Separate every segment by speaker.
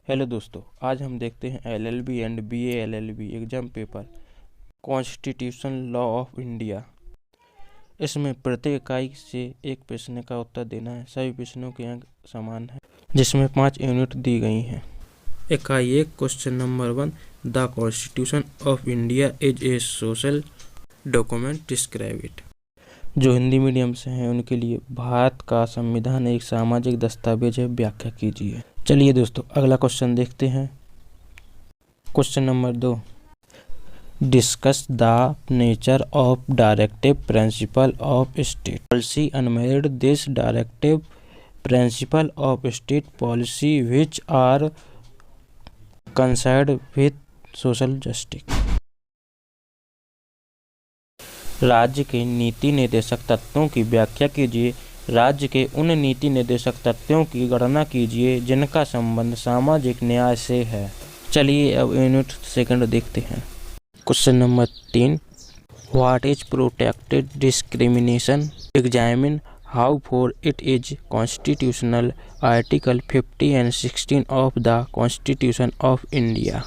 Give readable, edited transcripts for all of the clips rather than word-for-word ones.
Speaker 1: Hello दोस्तों, आज हम देखते हैं LLB and BA LLB exam paper constitution law of India. इसमें प्रत्येक इकाई से एक प्रश्न का उत्तर देना है। सभी प्रश्नों के अंक समान हैं, जिसमें 5 यूनिट दी गई हैं। इकाई 1 question number 1, the constitution of India is a social document, describe it. जो हिंदी मीडियम से हैं उनके लिए भारत का संविधान एक सामाजिक दस्तावेज है, व्याख्या कीजिए। चलिए दोस्तों, अगला क्वेश्चन देखते हैं। Question number 2, discuss the nature of directive principle of state policy enumerate this directive principle of state policy which are concerned with social justice. राज्य के नीति निर्देशक तत्वों की व्याख्या कीजिए। राज्य के उन नीति निर्देशक तत्वों की गणना कीजिए जिनका संबंध सामाजिक न्याय से है। चलिए अब यूनिट सेकंड देखते हैं। Question number 3, what is protected discrimination, examine how far it is constitutional, article 50 and 16 of the constitution of India.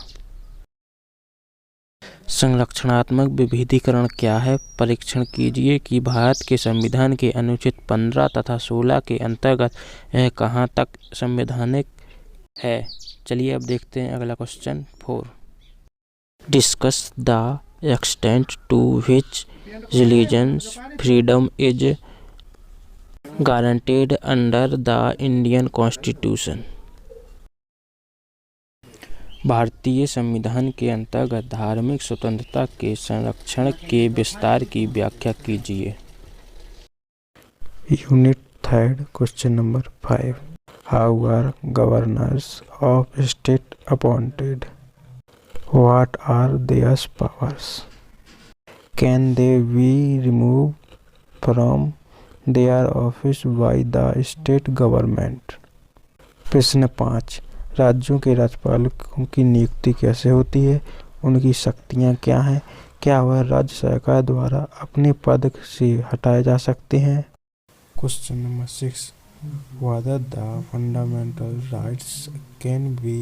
Speaker 1: संरक्षणात्मक विविधीकरण क्या है, परीक्षण कीजिए कि भारत के संविधान के अनुच्छेद 15 तथा 16 के अंतर्गत यह कहाँ तक संवैधानिक है। चलिए अब देखते हैं अगला question 4, discuss the extent to which religious freedom is guaranteed under the Indian constitution. भारतीय संविधान के अंतर्गत धार्मिक स्वतंत्रता के संरक्षण के विस्तार की व्याख्या कीजिए। Unit 3 question number 5, how are governors of state appointed, what are their powers, can they be remove from their office by the state government. प्रश्न 5, राज्यों के राज्यपालों की नियुक्ति कैसे होती है, उनकी शक्तियां क्या हैं, क्या वह राज्य सरकार द्वारा अपने पद से हटाए जा सकते हैं। Question number 6, whether the fundamental rights can be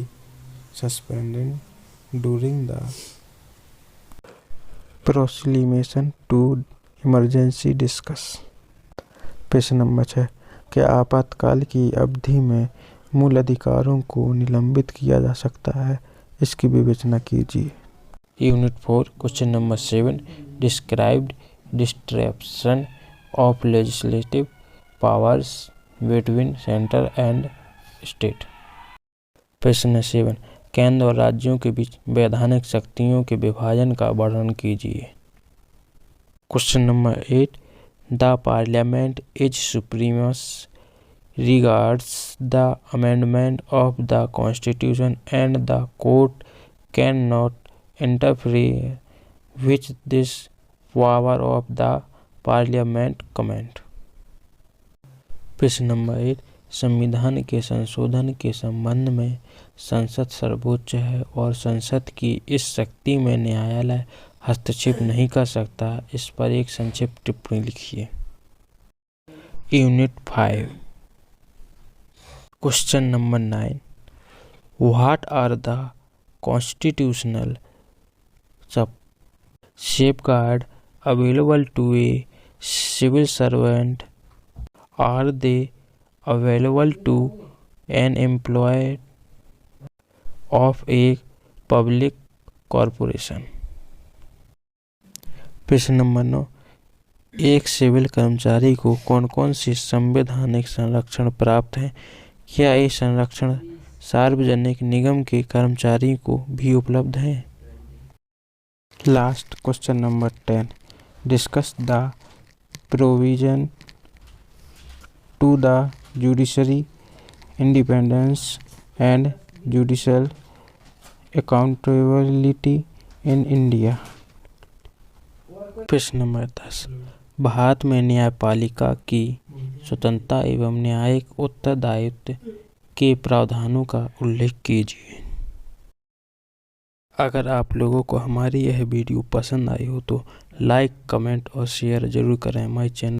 Speaker 1: suspended during the proclamation to emergency, discuss। प्रश्न नंबर 6, क्या आपातकाल की अवधि में मूल अधिकारों को निलंबित किया जा सकता है, इसकी विवेचना कीजिए। Unit 4 question number 7, describe distribution of legislative powers between centre and state. प्रश्न 7, केंद्र और राज्यों के बीच वैधानिक शक्तियों के विभाजन का वर्णन कीजिए। Question number 8, the parliament is supreme as regards the amendment of the constitution and the court cannot interfere with this power of the parliament, comment। प्रश्न नंबर 8, संविधान के संशोधन के संबंध में संसद सर्वोच्च है और संसद की इस शक्ति में न्यायालय हस्तक्षेप नहीं कर सकता। इस पर एक संक्षिप्त टिप्पणी लिखिए। Unit 5 question number 9, what are the constitutional safeguard available to a civil servant, are they available to an employee of a public corporation। प्रश्न नंबर 9, एक सिविल कर्मचारी को कौन कौन सी संवैधानिक संरक्षण प्राप्त है, क्या ये संरक्षण सार्वजनिक निगम के कर्मचारी को भी उपलब्ध है। Last question number 10, discuss the provision to the judiciary independence and judicial accountability in India. प्रश्न नंबर 10, भारत में न्यायपालिका की स्वतंत्रता एवं न्यायिक उत्तरदायित्व के प्रावधानों का उल्लेख कीजिए। अगर आप लोगों को हमारी यह वीडियो पसंद आई हो तो लाइक, कमेंट और शेयर जरूर करें। हमारे चैनल